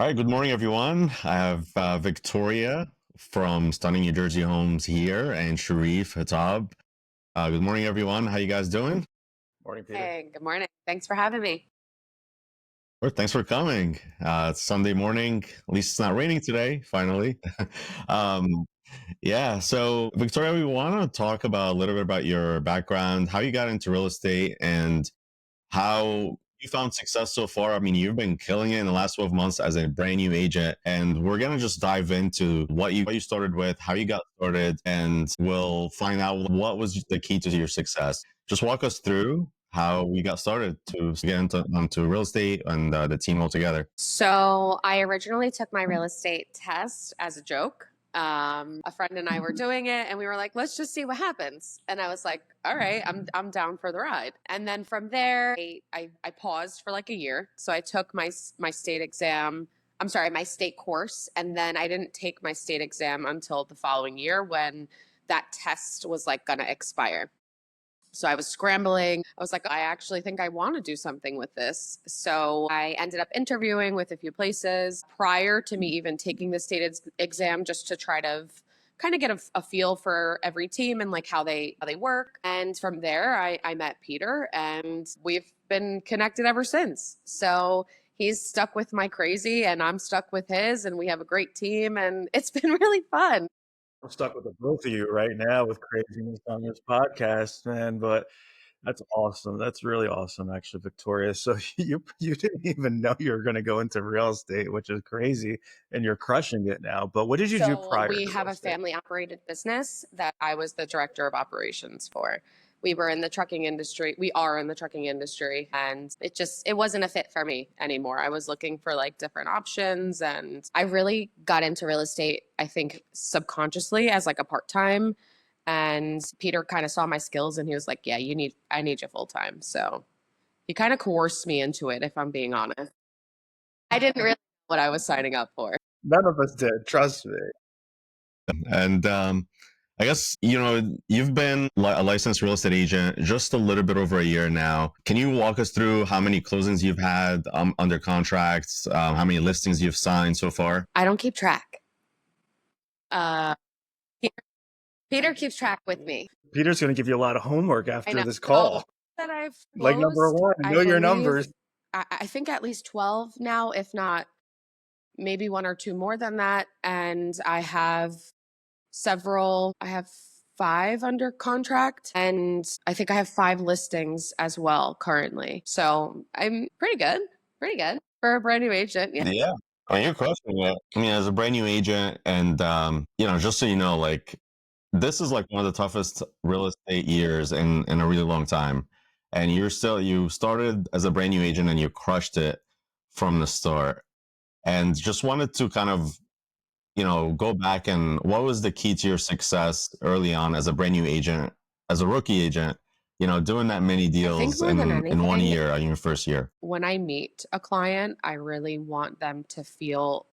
All right, good morning, everyone. I have Victoria from Stunning New Jersey Homes here and Sharif Hatab. Good morning, everyone. How you guys doing? Morning, Peter. Hey, good morning. Thanks for having me. Well, thanks for coming. It's Sunday morning. At least it's not raining today, finally. um, yeah, so Victoria, we want to talk about a little bit about your background, how you got into real estate, and how you found success so far. I mean, you've been killing it in the last 12 months as a brand new agent. And we're going to just dive into what you started with, how you got started, and we'll find out what was the key to your success. Just walk us through how we got started to get onto real estate and the team altogether. So, I originally took my real estate test as a joke. A friend and I were doing it, and we were like, "Let's just see what happens." And I was like, "All right, I'm down for the ride." And then from there, I paused for like a year. So I took my state exam. I'm sorry, my state course, and then I didn't take my state exam until the following year when that test was like gonna expire. So I was scrambling. I was like, I actually think I want to do something with this. So I ended up interviewing with a few places prior to me even taking the state exam, just to try to kind of get a feel for every team and like how they work. And from there, I met Peter, and we've been connected ever since. So he's stuck with my crazy, and I'm stuck with his, and we have a great team, and it's been really fun. I'm stuck with the both of you right now with craziness on this podcast, man. But that's awesome. That's really awesome, actually, Victoria. So you didn't even know you were going to go into real estate, which is crazy, and you're crushing it now. But what did you do So prior we to real have a estate? family operated business that I was the director of operations for. We were in the trucking industry. We are in the trucking industry, and it wasn't a fit for me anymore. I was looking for like different options, and I really got into real estate, I think subconsciously, as like a part-time. And Peter kind of saw my skills, and he was like, "Yeah, I need you full time." So he kind of coerced me into it, if I'm being honest. I didn't really know what I was signing up for. None of us did. Trust me. And I guess, you've been a licensed real estate agent just a little bit over a year now. Can you walk us through how many closings you've had under contracts, how many listings you've signed so far? I don't keep track. Uh, Peter, Peter keeps track with me. Peter's going to give you a lot of homework I after know. this So call. that I've Like number closed, one, I know your believe, numbers. I think at least 12 now, if not maybe one or two more than that. And I have five under contract, and I think I have five listings as well currently. So I'm pretty good for a brand new agent. Yeah. Yeah. I mean, you're crushing it. I mean, as a brand new agent, and just so you know, like this is like one of the toughest real estate years in a really long time. And you started as a brand new agent and you crushed it from the start. And just wanted to kind of, go back and what was the key to your success early on as a brand new agent, as a rookie agent, doing that many I think deals more than in one anything, year, in your first year? when I meet a client, I really want them to feel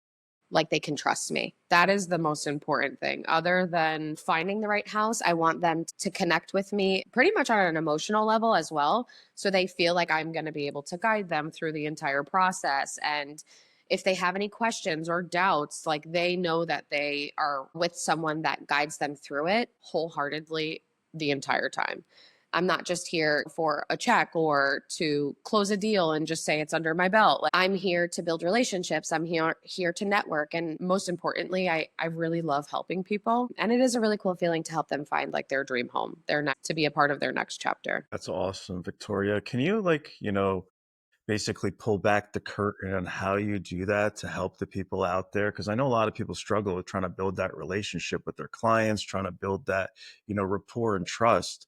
like they can trust me. That is the most important thing. Other than finding the right house, I want them to connect with me pretty much on an emotional level as well. So they feel like I'm going to be able to guide them through the entire process. And if they have any questions or doubts, like they know that they are with someone that guides them through it wholeheartedly the entire time. I'm not just here for a check or to close a deal and just say it's under my belt. Like, I'm here to build relationships. I'm here to network. And most importantly, I really love helping people. And it is a really cool feeling to help them find like their dream home, to be a part of their next chapter. That's awesome, Victoria. Can you basically pull back the curtain on how you do that to help the people out there? Because I know a lot of people struggle with trying to build that relationship with their clients, trying to build that, rapport and trust.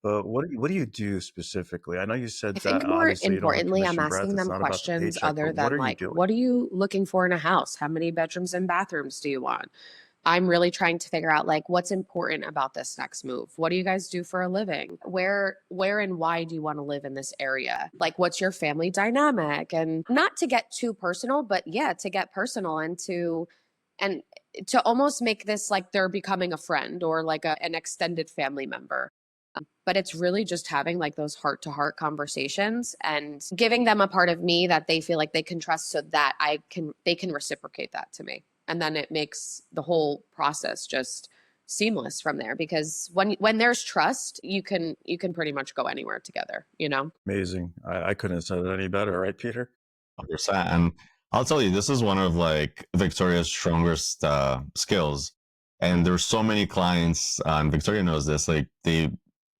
But what do you do specifically? I know you I said that think more obviously you don't have importantly, I'm commission breath. asking It's them not about the questions paycheck, but other what than are you like, doing? what are you looking for in a house? How many bedrooms and bathrooms do you want? I'm really trying to figure out like what's important about this next move. What do you guys do for a living? Where and why do you want to live in this area? Like what's your family dynamic? And not to get too personal, but yeah, to get personal and to almost make this like they're becoming a friend or like an extended family member. But it's really just having like those heart to heart conversations and giving them a part of me that they feel like they can trust so that they can reciprocate that to me. And then it makes the whole process just seamless from there, because when there's trust, you can pretty much go anywhere together, you know? Amazing. I couldn't have said it any better, right, Peter? 100%. And I'll tell you, this is one of like Victoria's strongest skills. And there's so many clients, and Victoria knows this, like they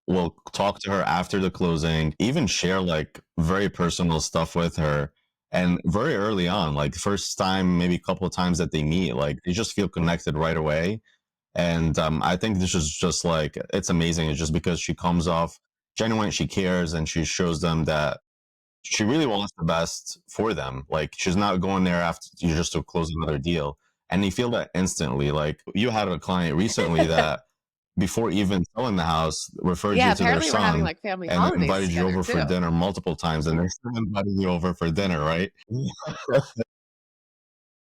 will talk to her after the closing, even share like very personal stuff with her. And very early on, like first time, maybe a couple of times that they meet, like they just feel connected right away. And I think this is just like, it's amazing. It's just because she comes off genuine, she cares, and she shows them that she really wants the best for them. Like she's not going there after you just to close another deal. And you feel that instantly. Like you had a client recently that before even selling the house referred Yeah, you to their apparently we're having son like family and holidays invited you together over for too. dinner multiple times, and they're still inviting you over for dinner, right?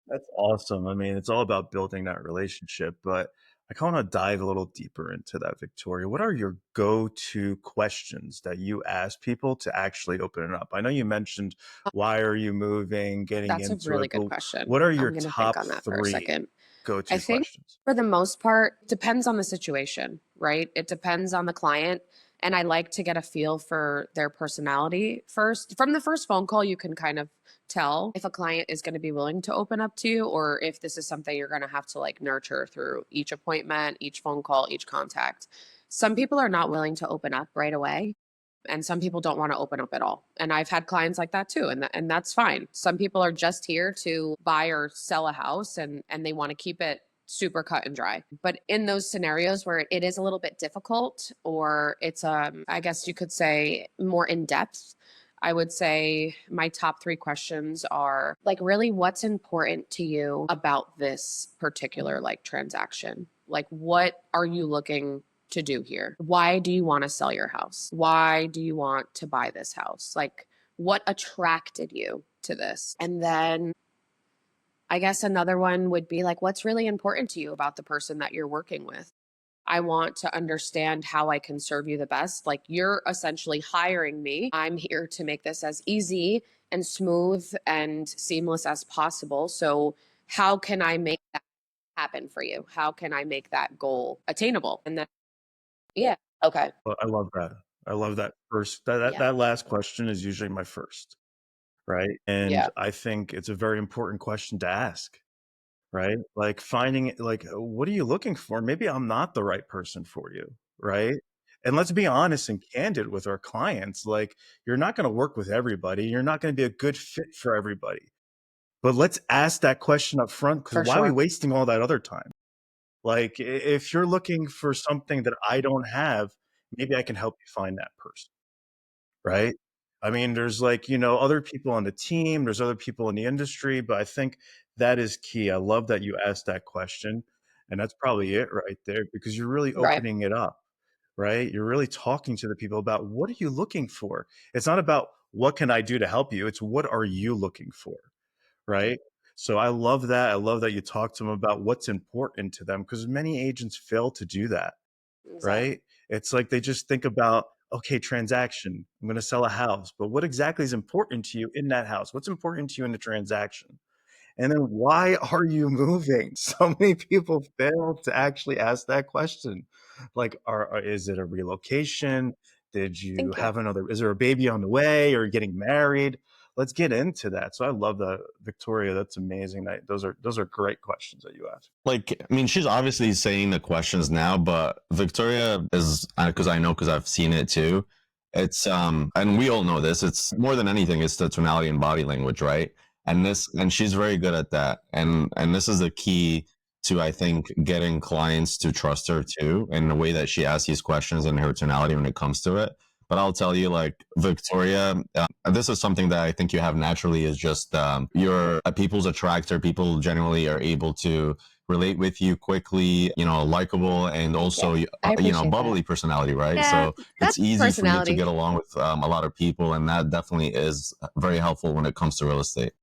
That's awesome. I mean, it's all about building that relationship, but I kind of dive a little deeper into that, Victoria. What are your go-to questions that you ask people to actually open it up? I know you mentioned why are you moving, getting That's a into really it, good but question. what are your I'm going to think top on that for a three second. I go-to think questions? for the most part, depends on the situation, right? It depends on the client. And I like to get a feel for their personality first. From the first phone call, you can kind of tell if a client is going to be willing to open up to you, or if this is something you're going to have to like nurture through each appointment, each phone call, each contact. Some people are not willing to open up right away, and some people don't want to open up at all, and I've had clients like that too, and that's fine. Some people are just here to buy or sell a house, and they want to keep it super cut and dry. But in those scenarios where it is a little bit difficult, or it's I guess you could say more in depth, I would say my top 3 questions are like, really, what's important to you about this particular like transaction? Like, what are you looking to do here? Why do you want to sell your house? Why do you want to buy this house? Like, what attracted you to this? And then I guess another one would be like, what's really important to you about the person that you're working with? I want to understand how I can serve you the best. Like, you're essentially hiring me. I'm here to make this as easy and smooth and seamless as possible. So, how can I make that happen for you? How can I make that goal attainable? And then, yeah. Okay. Well, I love that. I love that first Yeah. that last question is usually my first, right? And Yeah. I think it's a very important question to ask. Right? Like finding like, what are you looking for? Maybe I'm not the right person for you, right? And let's be honest and candid with our clients. Like, you're not going to work with everybody. You're not going to be a good fit for everybody. But let's ask that question up front, because For why are we sure. wasting all that other time? Like, if you're looking for something that I don't have, maybe I can help you find that person. Right? I mean, there's like, other people on the team, there's other people in the industry, but I think that is key. I love that you asked that question. And that's probably it right there, because you're really Right. opening it up, right? You're really talking to the people about what are you looking for? It's not about what can I do to help you? It's what are you looking for, right? So I love that. I love that you talk to them about what's important to them, because many agents fail to do that, Exactly. right? It's like they just think about, okay, transaction, I'm going to sell a house, but what exactly is important to you in that house? What's important to you in the transaction? And then why are you moving? So many people fail to actually ask that question. Like, is it a relocation? Did you Thank you. have is there a baby on the way, or getting married? Let's get into that. So I love that, Victoria. That's amazing. Those are great questions that you ask. Like, I mean, she's obviously saying the questions now, but Victoria is, because I know, because I've seen it too. It's and we all know this. It's more than anything, it's the tonality and body language, right? And she's very good at that. And this is the key to, I think, getting clients to trust her too, in the way that she asks these questions and her tonality when it comes to it. But I'll tell you, like Victoria, this is something that I think you have naturally, is just you're a people's attractor. People generally are able to relate with you quickly, likable, and Thank you. also, I appreciate that. bubbly personality, right? Yeah, So that's it's easy for you to get personality. along with a lot of people, and that definitely is very helpful when it comes to real estate.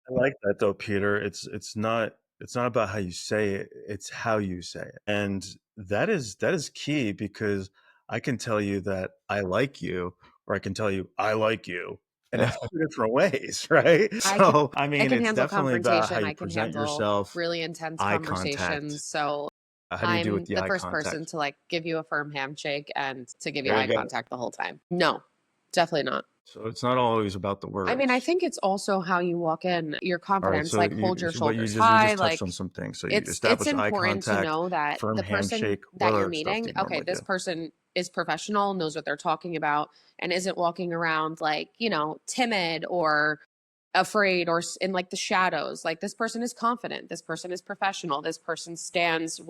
I like that though, Peter. It's not about how you say it, it's how you say it. And that is key because I can tell you that I like you, or I can tell you I like you, and it's two different ways, right? I can So, I I mean, can it's handle definitely about how confrontation. you I can present handle yourself, really intense eye contact. conversations. So How do you do with I'm the the eye first person contact? to like give you a firm handshake and to give you Very eye good. contact the whole time. No, definitely not. So it's not always about the I mean, I words. think it's also how you walk in, your All right. confidence, So like hold your but you shoulders just you high. just touched on Like some things. So you it's establish eye important to contact, know that firm the person handshake. What that you're other stuff do meeting, you okay, normally this do? person is professional, knows what they're talking about, and isn't walking around like, timid or afraid or in like the shadows. Like this person is confident, this person is professional, this person stands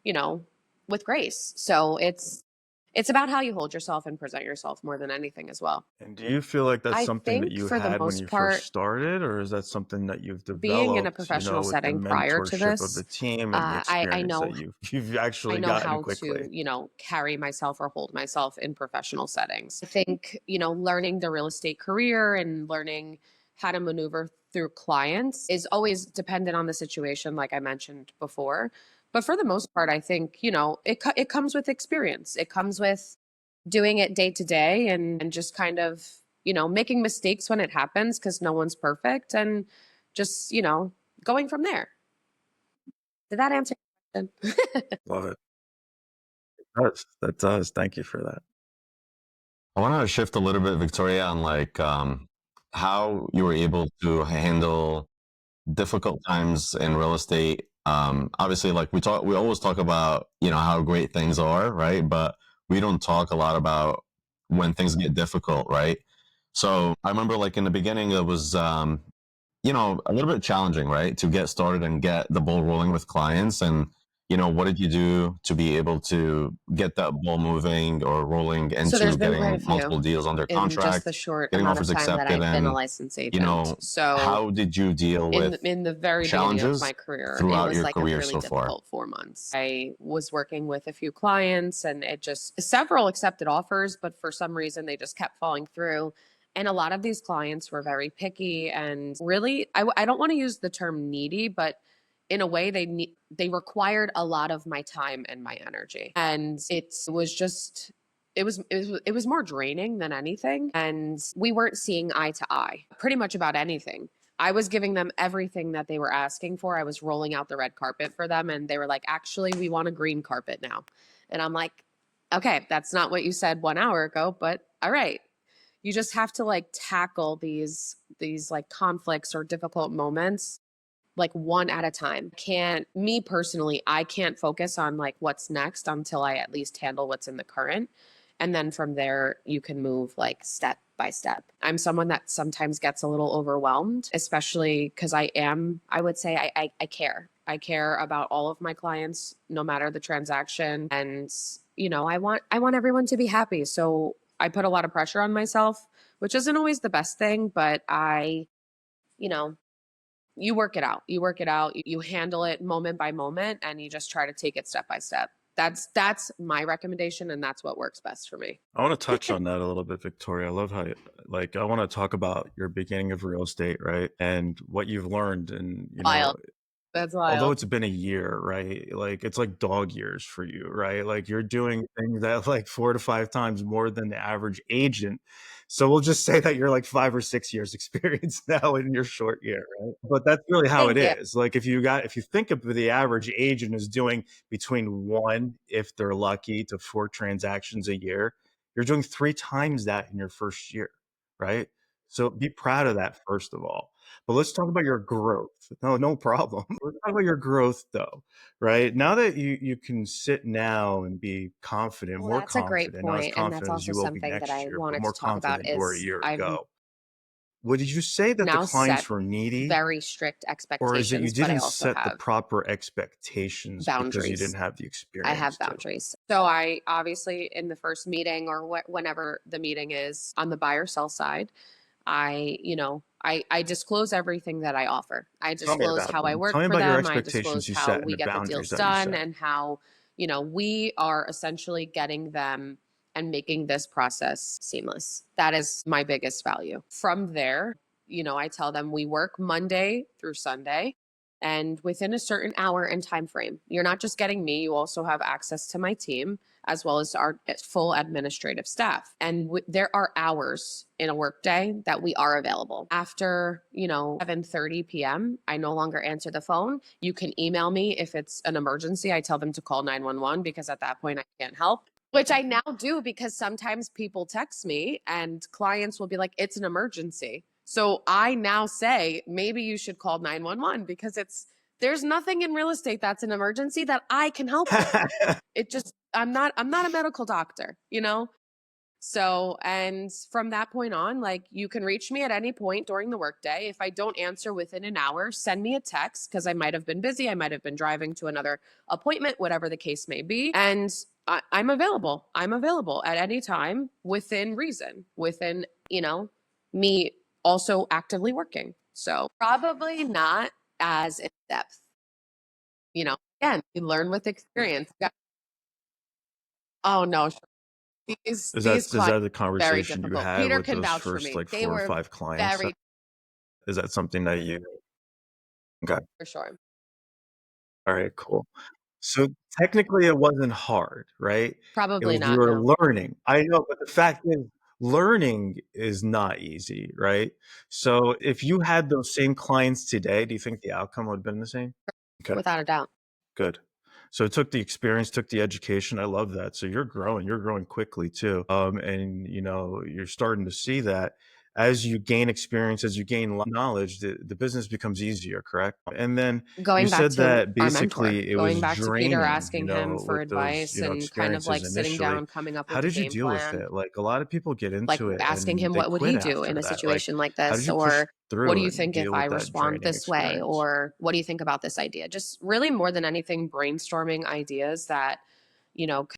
you know, with grace. So it's about how you hold yourself and present yourself more than anything as well. And do you feel like that's I something that think you for the had when most you first part, started, or is that something that you've being in a developed, professional with the setting prior to mentorship of the this, team and the I experience know that you've I actually know gotten how to, quickly? carry myself or hold myself in professional settings. I think, learning the real estate career and learning how to maneuver through clients is always dependent on the situation, like I mentioned before. But for the most part, I think, it comes with experience. It comes with doing it day to day and just kind of, making mistakes when it happens because no one's perfect and just, going from there. Did that answer your question? Love it. That does. Thank you for that. I want to shift a little bit, Victoria, on like how you were able to handle difficult times in real estate. Obviously, like we always talk about, how great things are, right? But we don't talk a lot about when things get difficult, right? So I remember, like in the beginning, it was, a little bit challenging, right, to get started and get the ball rolling with clients. And what did you do to be able to get that ball moving or rolling So there's into been quite a getting few multiple deals under in just the contract, short getting amount of offers time that accepted, I've been a and licensed agent. So how did you deal in with in the very beginning of my challenges career, it throughout was your like a career really so far? difficult 4 months. I was working with a few clients and it just several accepted offers, but for some reason they just kept falling through. And a lot of these clients were very picky and really, I don't want to use the term needy, but in a way they required a lot of my time and my energy. And it was just it was more draining than anything. And we weren't seeing eye to eye pretty much about anything. I was giving them everything that they were asking for. I was rolling out the red carpet for them, and they were like, actually, we want a green carpet now. And I'm like, okay, that's not what you said 1 hour ago, but all right. You just have to like tackle these like conflicts or difficult moments like one at a time. Can't me personally, I can't focus on like what's next until I at least handle what's in the current. And then from there, you can move like step by step. I'm someone that sometimes gets a little overwhelmed, especially because I would say I care. I care about all of my clients, no matter the transaction. And, I want everyone to be happy. So I put a lot of pressure on myself, which isn't always the best thing, but you know, you work it out. You work it out. You handle it moment by moment and you just try to take it step by step. That's my recommendation and that's what works best for me. I want to touch on that a little bit, Victoria. I love how, like, I want to talk about your beginning of real estate, right? And what you've learned. And, Wild. That's although wild. it's been a year, right? Like, it's like dog years for you, right? Like, you're doing things that like 4 to 5 times more than the average agent. So we'll just say that you're like 5 or 6 years experience now in your short year, right? But that's really how it Thank you. is. Like, if you think of the average agent is doing between one, if they're lucky, to four transactions a year, you're doing 3 times that in your first year, right? So be proud of that, first of all. But let's talk about your growth. No, no problem. Let's talk about your growth though, right? Now that you can sit now and be confident, Well, more that's a great confident, not as point, and that's confident as also you will be something that next I year, but wanted more to talk about confident you were a is year I've ago. Would you say that the now set clients were needy, very strict or is it you expectations, but I didn't also set the have proper expectations because you boundaries. didn't have the I experience have to? boundaries. So I obviously in the first meeting or whenever the meeting is on the buy or sell side, I disclose everything that I offer. I Tell me disclose about how I them. Tell work me for about your them. I expectations disclose you how set and we the get the boundaries deals that you done set. and how, we are essentially getting them and making this process seamless. That is my biggest value. From there, I tell them we work Monday through Sunday. and within a certain hour and time frame. You're not just getting me, you also have access to my team as well as our full administrative staff. And there are hours in a workday that we are available. After, 7:30 p.m., I no longer answer the phone. You can email me if it's an emergency. I tell them to call 911 because at that point I can't help. Which I now do because sometimes people text me and clients will be like, it's an emergency. So I now say, maybe you should call 911 because there's nothing in real estate that's an emergency that I can help with. It just, I'm not a medical doctor, So, and from that point on, like you can reach me at any point during the workday. If I don't answer within an hour, send me a text because I might have been busy. I might have been driving to another appointment, whatever the case may be. And I'm available. I'm available at any time within reason, within, me also actively working. So probably not as in depth. Again, you learn with experience. Oh no, these Is that clients the very conversation you difficult. had Peter with can those vouch for first me. like They 4 or were 5 clients? very Is that something that you okay. for sure. All right, cool. So technically it wasn't hard, right? It Probably was you not, were no. learning. I know, but the fact is learning is not easy, right? So if you had those same clients today, do you think the outcome would have been the same? Okay. Without a doubt. Good. So it took the experience, took the education. I love that. So you're growing quickly too. And you're starting to see that as you gain experience, as you gain knowledge, the business becomes easier, correct? And then you Going back said to that our mentor, basically it going was back to Peter, draining, asking him for with those, advice and kind of experiences like sitting initially. down, coming up How with a did you game deal with plan, it? Like a lot of people get like into it asking and him they what would quit he do after in a that. Like, situation like how did this, you push or what do through you and think if deal I with that respond draining this way, experience? or what do you think about this idea? Just really more than anything brainstorming ideas that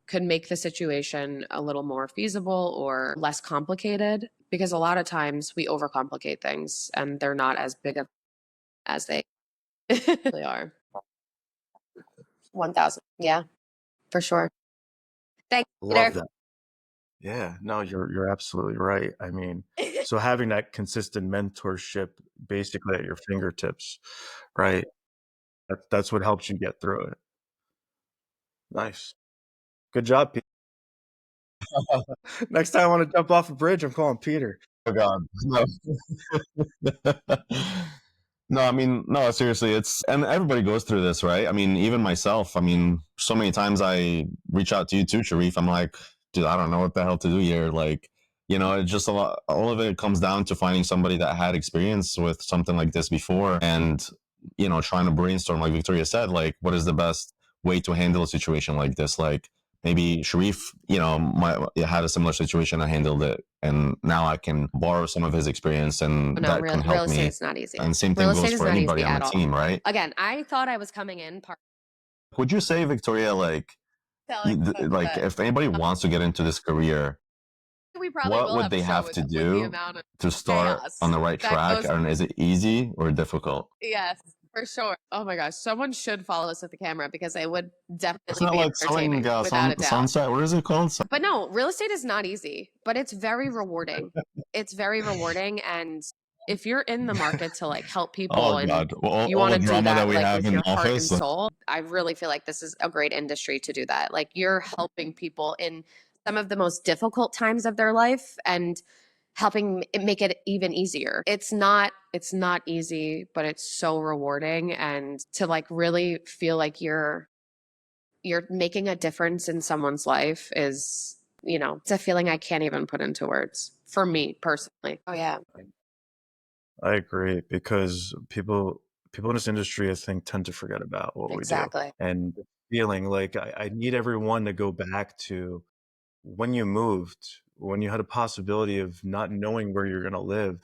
could make the situation a little more feasible or less complicated, because a lot of times we overcomplicate things and they're not as big of as they really are. 1000, yeah, for sure. Thanks, Love Peter. that. Yeah, no, you're absolutely right. I mean, so having that consistent mentorship basically at your fingertips, right? That's what helps you get through it. Nice. Good job, Pete. Next time I want to jump off a bridge, I'm calling Peter. Oh God, no. No, I mean, no, seriously, and everybody goes through this, right? I mean, even myself, I mean, so many times I reach out to you too, Sharif. I'm like, dude, I don't know what the hell to do here. Like, it's just a lot, all of it comes down to finding somebody that had experience with something like this before and, trying to brainstorm, like Victoria said, like, what is the best way to handle a situation like this? Like, maybe Sharif, had a similar situation. I handled it, and now I can borrow some of his experience, and No, that can real help estate me. is not easy. And same Real thing estate goes is for not anybody easy on the at all. team, right? Again, I thought I was coming in Would you say, Victoria, like, telling folks like that if anybody wants to get into this career, we probably what will would have a they show have with to the do amount of to start on chaos the right that track? goes. And is it easy or difficult? Yes, for sure. Oh my gosh, someone should follow us with the camera because it would Isn't definitely that be like selling entertaining, without a doubt. sunset? What is it called? But no, real estate is not easy, but it's very rewarding. It's very rewarding. And if you're in the market to like help Oh people and God, well, all, you all want the to do drama that that we like have with in the your heart and office. soul, I really feel like this is a great industry to do that. Like you're helping people in some of the most difficult times of their life and helping make it even easier. It's not easy, but it's so rewarding, and to like really feel like you're making a difference in someone's life is, it's a feeling I can't even put into words for me personally. Oh yeah. I agree because people in this industry, I think, tend to forget about what we do. Exactly. And feeling like I need everyone to go back to when you moved, when you had a possibility of not knowing where you're going to live,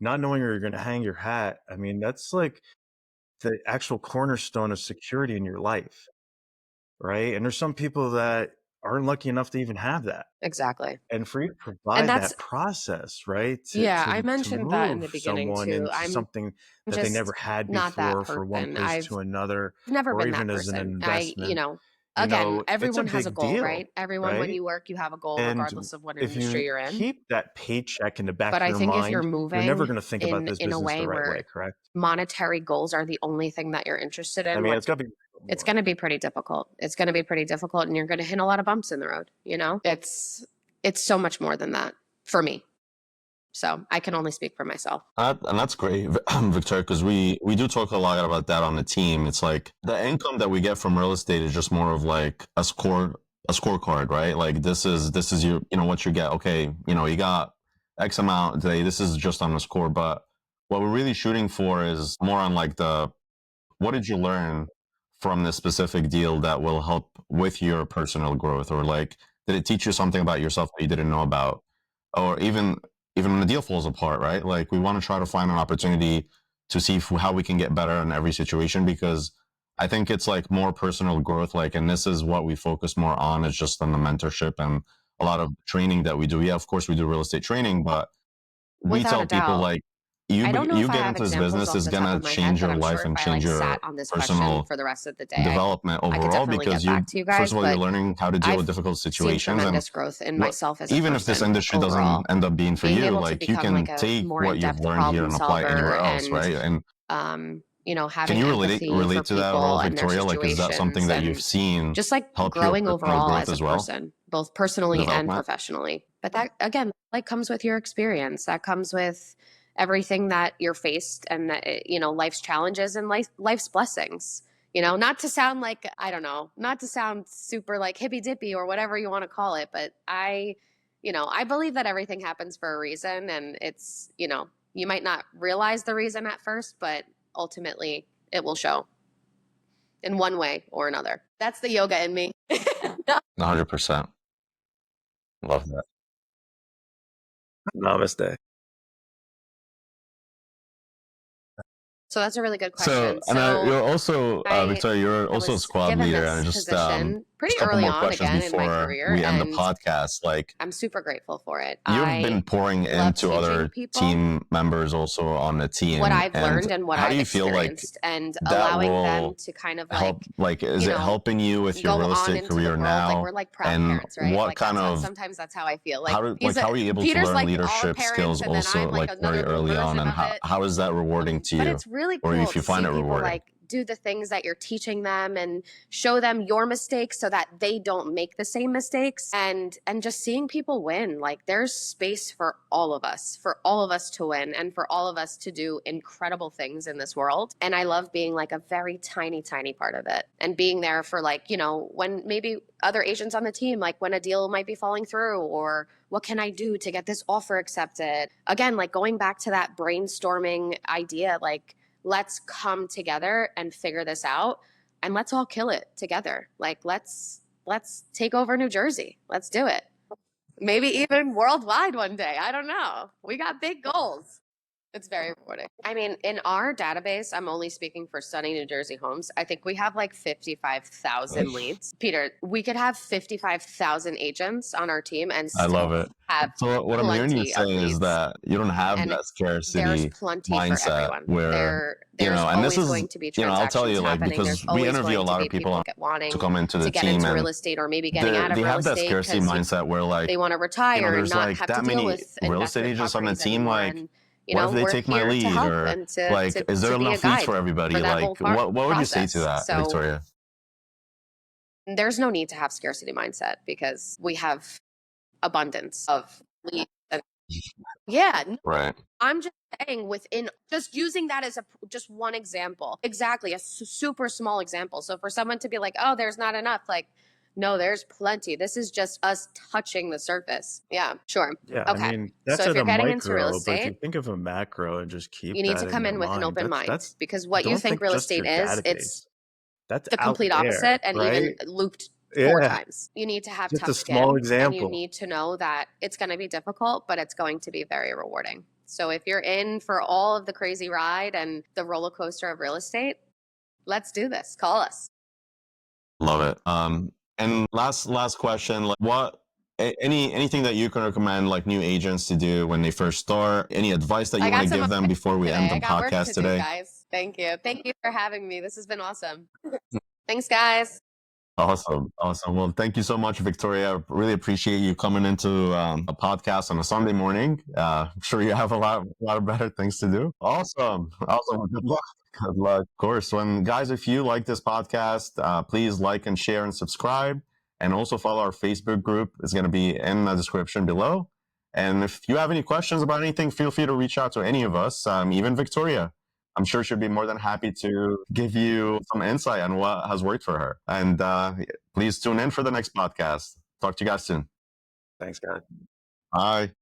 not knowing where you're going to hang your hat. I mean, that's like the actual cornerstone of security in your life, right? And there's some people that aren't lucky enough to even have that. Exactly. And for you to And provide that's, that process, right, to yeah, I to mentioned that in move the beginning someone too. into I'm something that they never just had not that before, from one person. place I've to another, never or been even that as an person. investment, Again, it's a everyone has a big goal, deal, right? Everyone, when right? you work, you have a goal And regardless of what if industry you you're in. keep that paycheck in the back But of I your think if you're mind, you're never moving going to think about this in a business the way right way, where correct? monetary goals are the only thing that you're interested I in, mean, like it's got to be it's more. going to be pretty difficult. It's going to be pretty difficult and you're going to hit a lot of bumps in the road, you know? It's so much more than that for me. So, I can only speak for myself. And that's great, Victoria, because we do talk a lot about that on the team. It's like the income that we get from real estate is just more of like a scorecard, right? Like this is you know what you get. Okay, you know you got X amount today. This is just on the score, but what we're really shooting for is more on like the what did you learn from this specific deal that will help with your personal growth, or like did it teach you something about yourself that you didn't know about, or even when the deal falls apart, right? Like we want to try to find an opportunity to see how we can get better in every situation, because I think it's like more personal growth, like, and this is what we focus more on, is just on the mentorship and a lot of training that we do. Yeah, of course we do real estate training, but we Without tell a people doubt. like I don't know you if I get have into this examples business off is the top gonna of my head, change but your I'm sure life if and I change like sat your on this question personal for the rest of the day, development I could overall, definitely because get back you to you first guys, of all you're but learning how to deal with I've difficult seen situations, and tremendous growth in what myself as a even if this person industry doesn't overall. end up being for Being you, able to like you become can like a take more what you've in-depth learned here problem and apply it anywhere solver else, and right? And can having you empathy for relate to that at all, people and their Victoria? Like, is that something situations that you've and seen just like help your growing personal overall growth as a as well, person, both personally and development? professionally. But that again, like comes with your experience. That comes with everything that you're faced and that life's challenges and life's blessings. Not to sound like I don't know, not to sound super like hippy dippy or whatever you want to call it, but I believe that everything happens for a reason, and you might not realize the reason at first, but ultimately it will show in one way or another. That's the yoga in me. 100%. Love that. Namaste. So that's a really good So, question. and So you're also, I Victoria, you're I also a was squad given leader, and this just position pretty a couple early more on questions again in my before career, we end the and podcast. Like, I'm super grateful for it. you've been I pouring love into teaching other people team members also on the what team, I've and learned and what how do I've you feel like experienced and that allowing them will to kind of help? like, Like, is you it know, helping you with your go real on estate into the career world. Like now? we're like proud And parents, right? what Like kind of sometimes that's how I feel. Like how are you able to Peter's learn like our leadership skills parents and then also, I'm like like very another little early on, version and of it. how is that rewarding to But you, it's really or cool if you to find see it people rewarding? like do the things that you're teaching them and show them your mistakes so that they don't make the same mistakes, and just seeing people win. Like there's space for all of us to win and for all of us to do incredible things in this world. And I love being like a very tiny part of it and being there for like, when maybe other agents on the team, like when a deal might be falling through, or what can I do to get this offer accepted? Again, like going back to that brainstorming idea, like let's come together and figure this out and let's all kill it together. Like let's take over New Jersey. Let's do it. Maybe even worldwide one day. I don't know. We got big goals. It's very rewarding. I mean, in our database, I'm only speaking for Sunny New Jersey Homes. I think we have like 55,000 leads. Peter, we could have 55,000 agents on our team and I love still it. have So what I'm hearing you plenty of say is leads. that you don't have And that there's scarcity plenty for mindset everyone. where, There's and this always is, going to be I'll tell transactions you, like, happening. There's because we always interview a going to lot be of people people to wanting come into to the get team, into real and estate or maybe getting out of they real have that estate scarcity because mindset where, like, they want to retire and there's not like have to that deal many with real estate investment agents on the properties team. anymore. Like, And what if they we're take my here to lead? help Or and like, is there to be a enough leads guide for everybody? for that Like, whole what would you say to process. that, So Victoria? there's no need to have scarcity mindset because we have abundance of leads. Yeah, Right. I'm just saying within just using that as just one example. Exactly, a super small example. So for someone to be like, "Oh, there's not enough." Like, no, there's plenty. This is just us touching the surface. Yeah, sure. Yeah, I Okay. mean, So that's if at you're a getting into real micro, but if you estate, think of a macro and just you keep need to that in come your in with an mind, open mind that's because what you don't think think real just estate your is, it's database. That's the out complete there, opposite and even right? looped four Yeah, times. You need to have just a tough small skin and you example. need to know that it's going to be difficult, but it's going to be very rewarding. So if you're in for all of the crazy ride and the roller coaster of real estate, let's do this. Call us. Love it. And last question, like, what anything that you can recommend like new agents to do when they first start? Any advice that I you want got to some give them before we end today. the I got work podcast to do, today? guys. Thank you. Thank you for having me. This has been awesome. Thanks, guys. Awesome. Awesome. Well, thank you so much, Victoria. Really appreciate you coming into a podcast on a Sunday morning. I'm sure you have a lot of better things to do. Awesome. Awesome. Good luck. Good luck. Of course. When guys, if you like this podcast, please like and share and subscribe, and also follow our Facebook group. It's going to be in the description below. And if you have any questions about anything, feel free to reach out to any of us, even Victoria. I'm sure she'd be more than happy to give you some insight on what has worked for her. And please tune in for the next podcast. Talk to you guys soon. Thanks, guys. Bye.